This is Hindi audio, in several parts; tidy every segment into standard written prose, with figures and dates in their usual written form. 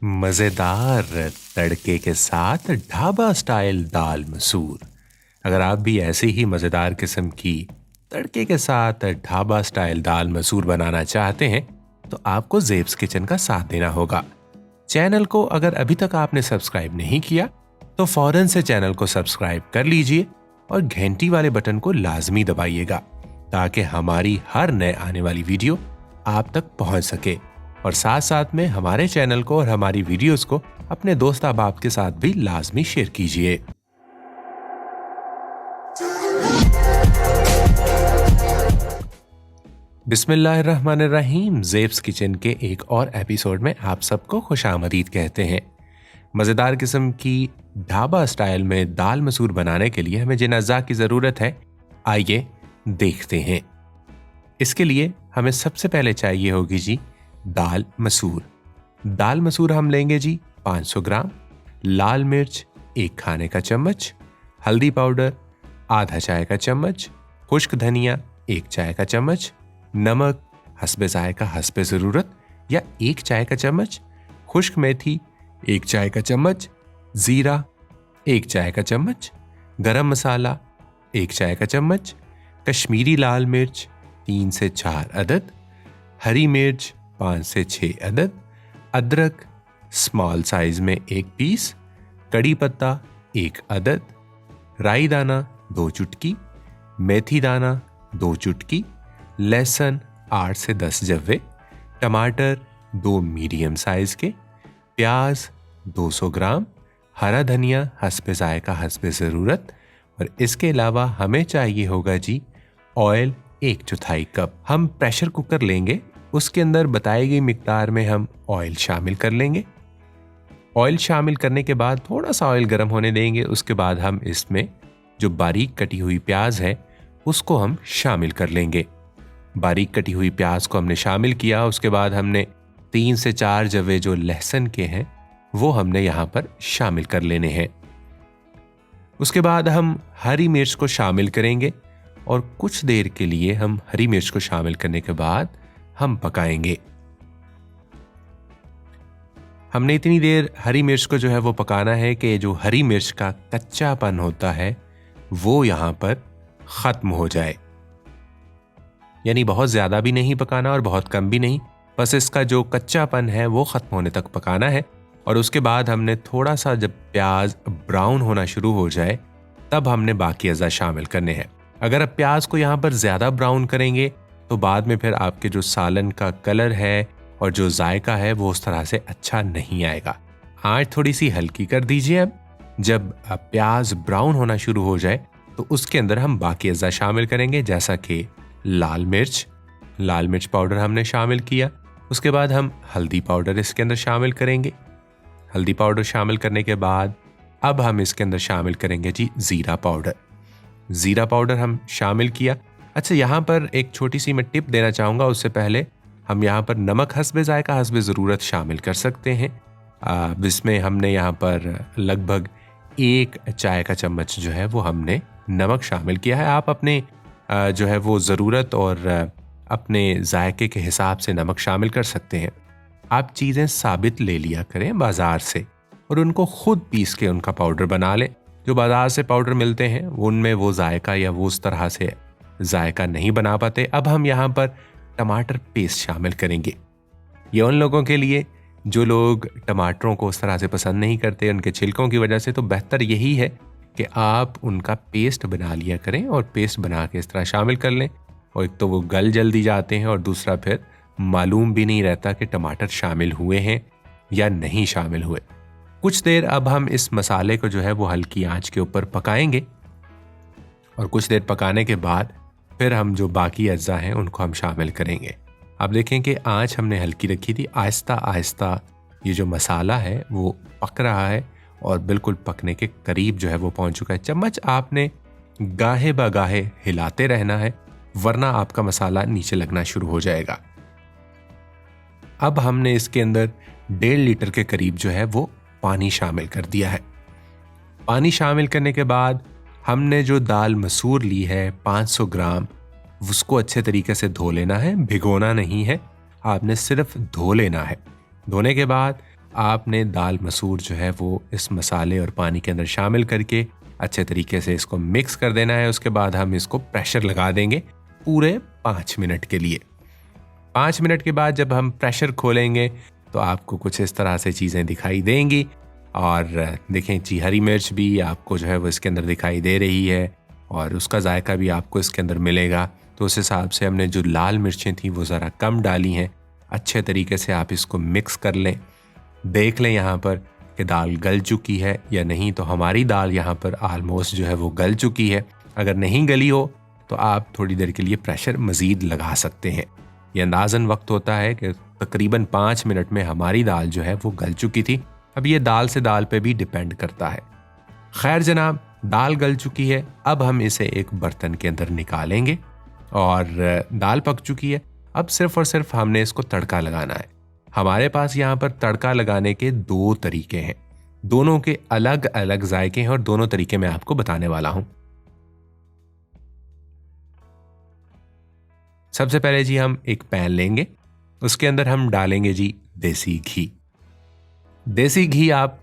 मज़ेदार तड़के के साथ ढाबा स्टाइल दाल मसूर। अगर आप भी ऐसे ही मज़ेदार किस्म की तड़के के साथ ढाबा स्टाइल दाल मसूर बनाना चाहते हैं तो आपको ज़ेब्स किचन का साथ देना होगा। चैनल को अगर अभी तक आपने सब्सक्राइब नहीं किया तो फौरन से चैनल को सब्सक्राइब कर लीजिए और घंटी वाले बटन को लाजमी दबाइएगा ताकि हमारी हर नए आने वाली वीडियो आप तक पहुंच सके। और साथ साथ में हमारे चैनल को और हमारी वीडियोस को अपने दोस्त अहबाब के साथ भी लाजमी शेयर कीजिए। बिस्मिल्लाहिर्रहमानिर्रहीम। ज़ेब्स किचन के एक और एपिसोड में आप सबको खुशामदीद कहते हैं। मज़ेदार किस्म की ढाबा स्टाइल में दाल मसूर बनाने के लिए हमें जिन अज़्ज़ा की ज़रूरत है आइए देखते हैं। इसके लिए हमें सबसे पहले चाहिए होगी जी दाल मसूर। दाल मसूर हम लेंगे जी 500 ग्राम, लाल मिर्च 1 खाने का चम्मच, हल्दी पाउडर आधा चाय का चम्मच, खुश्क धनिया 1 चाय का चम्मच, नमक हस्बे ज़ायका हस्बे ज़रूरत या 1 चाय का चम्मच, खुश्क मेथी 1 चाय का चम्मच, ज़ीरा 1 चाय का चम्मच, गरम मसाला 1 चाय का चम्मच, कश्मीरी लाल मिर्च 3 से 4 अदद, हरी मिर्च 5 से 6 अदद, अदरक स्मॉल साइज में 1 पीस, कड़ी पत्ता 1 अदद, राई दाना 2 चुटकी, मेथी दाना 2 चुटकी, लहसुन 8 से 10 जव्वे, टमाटर 2 मीडियम साइज के, प्याज 200 ग्राम, हरा धनिया हस्बे ज़ायका हस्बे ज़रूरत। और इसके अलावा हमें चाहिए होगा जी ऑयल 1/4 कप। हम प्रेशर कुकर लेंगे, उसके अंदर बताई गई मिकदार में हम ऑयल शामिल कर लेंगे। ऑयल शामिल करने के बाद थोड़ा सा ऑयल गर्म होने देंगे। उसके बाद हम इसमें जो बारीक कटी हुई प्याज है उसको हम शामिल कर लेंगे। बारीक कटी हुई प्याज को हमने शामिल किया। उसके बाद हमने 3 से 4 जवे जो लहसुन के हैं वो हमने यहाँ पर शामिल कर लेने हैं। उसके बाद हम हरी मिर्च को शामिल करेंगे और कुछ देर के लिए हम हरी मिर्च को शामिल करने के बाद हम पकाएंगे। हमने इतनी देर हरी मिर्च को जो है वो पकाना है कि जो हरी मिर्च का कच्चापन होता है वो यहां पर खत्म हो जाए। यानी बहुत ज्यादा भी नहीं पकाना और बहुत कम भी नहीं, बस इसका जो कच्चापन है वो खत्म होने तक पकाना है। और उसके बाद हमने थोड़ा सा जब प्याज ब्राउन होना शुरू हो जाए तब हमने बाकी अज़ा शामिल करने हैं। अगर आप प्याज को यहाँ पर ज़्यादा ब्राउन करेंगे तो बाद में फिर आपके जो सालन का कलर है और जो जायका है वो उस तरह से अच्छा नहीं आएगा। आँच थोड़ी सी हल्की कर दीजिए। अब जब प्याज ब्राउन होना शुरू हो जाए तो उसके अंदर हम बाकी अज़ा शामिल करेंगे, जैसा कि लाल मिर्च पाउडर हमने शामिल किया। उसके बाद हम हल्दी पाउडर इसके अंदर शामिल करेंगे। हल्दी पाउडर शामिल करने के बाद अब हम इसके अंदर शामिल करेंगे जी ज़ीरा पाउडर हम शामिल किया। अच्छा, यहाँ पर एक छोटी सी मैं टिप देना चाहूँगा। उससे पहले हम यहाँ पर नमक हस्बे ज़ायका हस्बे ज़रूरत शामिल कर सकते हैं। जिसमें हमने यहाँ पर लगभग 1 चाय का चम्मच जो है वो हमने नमक शामिल किया है। आप अपने जो है वो ज़रूरत और अपने जायके के हिसाब से नमक शामिल कर सकते हैं। आप चीज़ें साबित ले लिया करें बाज़ार से और उनको खुद पीस के उनका पाउडर बना लें। जो बाज़ार से पाउडर मिलते हैं उनमें वो जायका या वो उस तरह से जायका नहीं बना पाते। अब हम यहाँ पर टमाटर पेस्ट शामिल करेंगे। ये उन लोगों के लिए जो लोग टमाटरों को उस तरह से पसंद नहीं करते उनके छिलकों की वजह से, तो बेहतर यही है कि आप उनका पेस्ट बना लिया करें और पेस्ट बना के इस तरह शामिल कर लें। और एक तो वो गल जल्दी जाते हैं और दूसरा फिर मालूम भी नहीं रहता कि टमाटर शामिल हुए हैं या नहीं शामिल हुए। कुछ देर अब हम इस मसाले को जो है वो हल्की आंच के ऊपर पकाएंगे और कुछ देर पकाने के बाद फिर हम जो बाकी अज्जा हैं उनको हम शामिल करेंगे। अब देखें कि आंच हमने हल्की रखी थी। आहिस्ता आहिस्ता ये जो मसाला है वो पक रहा है और बिल्कुल पकने के करीब जो है वो पहुंच चुका है। चम्मच आपने गाहे बगाहे हिलाते रहना है वरना आपका मसाला नीचे लगना शुरू हो जाएगा। अब हमने इसके अंदर 1.5 लीटर के करीब जो है वो पानी शामिल कर दिया है। पानी शामिल करने के बाद हमने जो दाल मसूर ली है 500 ग्राम, उसको अच्छे तरीके से धो लेना है, भिगोना नहीं है, आपने सिर्फ धो लेना है। धोने के बाद आपने दाल मसूर जो है वो इस मसाले और पानी के अंदर शामिल करके अच्छे तरीके से इसको मिक्स कर देना है। उसके बाद हम इसको प्रेशर लगा देंगे पूरे 5 मिनट के लिए। 5 मिनट के बाद जब हम प्रेशर खोलेंगे तो आपको कुछ इस तरह से चीज़ें दिखाई देंगी। और देखें जी, हरी मिर्च भी आपको जो है वो इसके अंदर दिखाई दे रही है और उसका जायका भी आपको इसके अंदर मिलेगा। तो उस हिसाब से हमने जो लाल मिर्चें थी वो ज़रा कम डाली हैं। अच्छे तरीके से आप इसको मिक्स कर लें, देख लें यहाँ पर कि दाल गल चुकी है या नहीं। तो हमारी दाल यहाँ पर आलमोस्ट जो है वो गल चुकी है। अगर नहीं गली हो तो आप थोड़ी देर के लिए प्रेशर मज़ीद लगा सकते हैं। ये अंदाज़न वक्त होता है कि तकरीबन 5 मिनट में हमारी दाल जो है वो गल चुकी थी। अब ये दाल से दाल पे भी डिपेंड करता है। खैर जनाब, दाल गल चुकी है। अब हम इसे एक बर्तन के अंदर निकालेंगे और दाल पक चुकी है। अब सिर्फ और सिर्फ हमने इसको तड़का लगाना है। हमारे पास यहाँ पर तड़का लगाने के 2 तरीके हैं, दोनों के अलग अलग जायके हैं और दोनों तरीके मैं आपको बताने वाला हूं। सबसे पहले जी हम एक पैन लेंगे, उसके अंदर हम डालेंगे जी देसी घी। देसी घी आप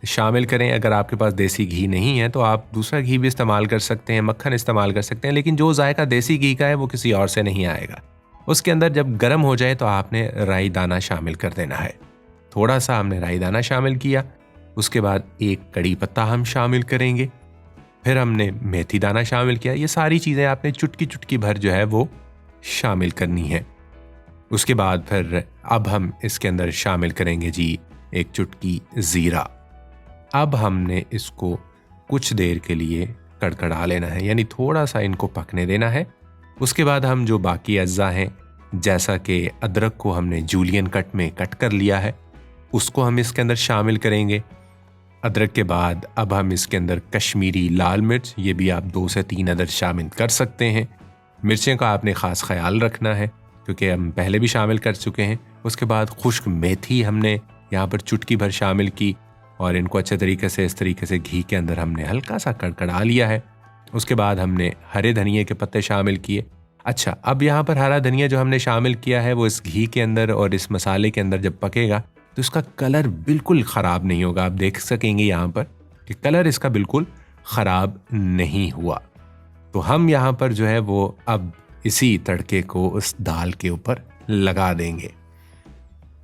शामिल करें। अगर आपके पास देसी घी नहीं है तो आप दूसरा घी भी इस्तेमाल कर सकते हैं, मक्खन इस्तेमाल कर सकते हैं, लेकिन जो जायका देसी घी का है वो किसी और से नहीं आएगा। उसके अंदर जब गर्म हो जाए तो आपने राई दाना शामिल कर देना है। थोड़ा सा हमने राई दाना शामिल किया। उसके बाद एक कड़ी पत्ता हम शामिल करेंगे, फिर हमने मेथी दाना शामिल किया। ये सारी चीज़ें आपने चुटकी चुटकी भर जो है वो शामिल करनी है। उसके बाद फिर अब हम इसके अंदर शामिल करेंगे जी एक चुटकी ज़ीरा। अब हमने इसको कुछ देर के लिए कड़कड़ा लेना है, यानी थोड़ा सा इनको पकने देना है। उसके बाद हम जो बाकी अज्जा हैं, जैसा कि अदरक को हमने जूलियन कट में कट कर लिया है, उसको हम इसके अंदर शामिल करेंगे। अदरक के बाद अब हम इसके अंदर कश्मीरी लाल मिर्च, ये भी आप 2 से 3 अदद शामिल कर सकते हैं। मिर्चें का आपने ख़ास ख्याल रखना है क्योंकि हम पहले भी शामिल कर चुके हैं। उसके बाद खुश्क मेथी हमने यहाँ पर चुटकी भर शामिल की और इनको अच्छे तरीके से इस तरीके से घी के अंदर हमने हल्का सा कड़कड़ा लिया है। उसके बाद हमने हरे धनिए के पत्ते शामिल किए। अच्छा, अब यहाँ पर हरा धनिया जो हमने शामिल किया है वो इस घी के अंदर और इस मसाले के अंदर जब पकेगा तो इसका कलर बिल्कुल ख़राब नहीं होगा। आप देख सकेंगे यहाँ पर कि कलर इसका बिल्कुल ख़राब नहीं हुआ। तो हम यहाँ पर जो है वो अब इसी तड़के को उस दाल के ऊपर लगा देंगे।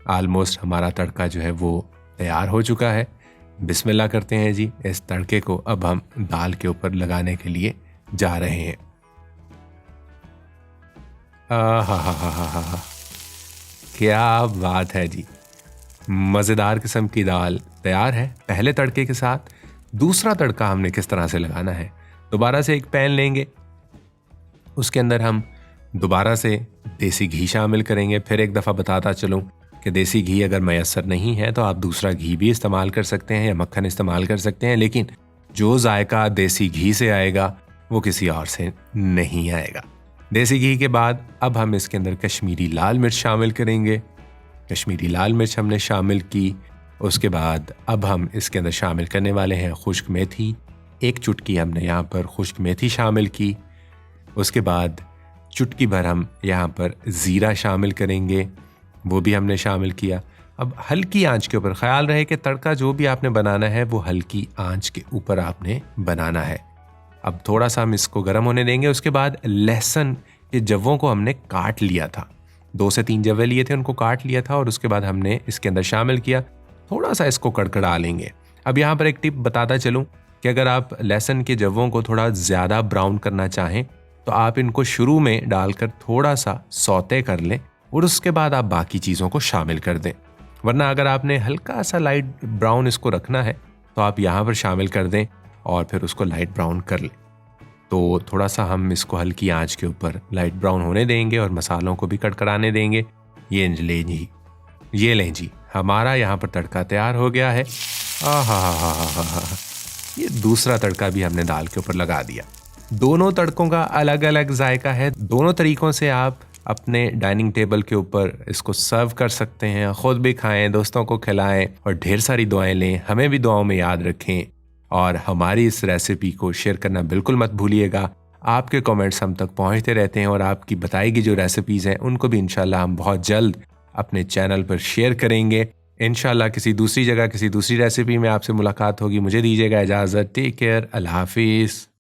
आलमोस्ट हमारा तड़का जो है वो तैयार हो चुका है। बिस्मिल्लाह करते हैं जी, इस तड़के को अब हम दाल के ऊपर लगाने के लिए जा रहे हैं। हा, क्या बात है जी, मज़ेदार किस्म की दाल तैयार है। पहले तड़के के साथ दूसरा तड़का हमने किस तरह से लगाना है। दोबारा से एक पैन लेंगे, उसके अंदर हम दोबारा से देसी घी शामिल करेंगे। फिर एक दफ़ा बताता चलूँ कि देसी घी अगर मैसर नहीं है तो आप दूसरा घी भी इस्तेमाल कर सकते हैं या मक्खन इस्तेमाल कर सकते हैं, लेकिन जो जायका देसी घी से आएगा वो किसी और से नहीं आएगा। देसी घी के बाद अब हम इसके अंदर कश्मीरी लाल मिर्च शामिल करेंगे। कश्मीरी लाल मिर्च हमने शामिल की। उसके बाद अब हम इसके अंदर शामिल करने वाले हैं खुश्क मेथी। एक चुटकी हमने यहाँ पर खुश्क मेथी शामिल की। उसके बाद चुटकी भर हम यहाँ पर ज़ीरा शामिल करेंगे, वो भी हमने शामिल किया। अब हल्की आंच के ऊपर, ख्याल रहे कि तड़का जो भी आपने बनाना है वो हल्की आंच के ऊपर आपने बनाना है। अब थोड़ा सा हम इसको गर्म होने देंगे। उसके बाद लहसुन के जवों को हमने काट लिया था, 2 से 3 जवे लिए थे, उनको काट लिया था और उसके बाद हमने इसके अंदर शामिल किया। थोड़ा सा इसको कड़कड़ा लेंगे। अब यहाँ पर एक टिप बताता चलूँ कि अगर आप लहसुन के जवों को थोड़ा ज़्यादा ब्राउन करना चाहें तो आप इनको शुरू में डालकर थोड़ा सा सौते कर लें और उसके बाद आप बाकी चीज़ों को शामिल कर दें। वरना अगर आपने हल्का सा लाइट ब्राउन इसको रखना है तो आप यहाँ पर शामिल कर दें और फिर उसको लाइट ब्राउन कर लें। तो थोड़ा सा हम इसको हल्की आंच के ऊपर लाइट ब्राउन होने देंगे और मसालों को भी कड़कड़ाने देंगे। ये लें जी, हमारा यहाँ पर तड़का तैयार हो गया है। ये दूसरा तड़का भी हमने दाल के ऊपर लगा दिया। दोनों तड़कों का अलग अलग जायका है। दोनों तरीकों से आप अपने डाइनिंग टेबल के ऊपर इसको सर्व कर सकते हैं, खुद भी खाएं, दोस्तों को खिलाएं और ढेर सारी दुआएं लें। हमें भी दुआओं में याद रखें और हमारी इस रेसिपी को शेयर करना बिल्कुल मत भूलिएगा। आपके कमेंट्स हम तक पहुंचते रहते हैं और आपकी बताई गई जो रेसिपीज़ हैं उनको भी इंशाल्लाह हम बहुत जल्द अपने चैनल पर शेयर करेंगे। इंशाल्लाह किसी दूसरी जगह किसी दूसरी रेसिपी में आपसे मुलाकात होगी। मुझे दीजिएगा इजाज़त। Take care. अल्लाह हाफिज़।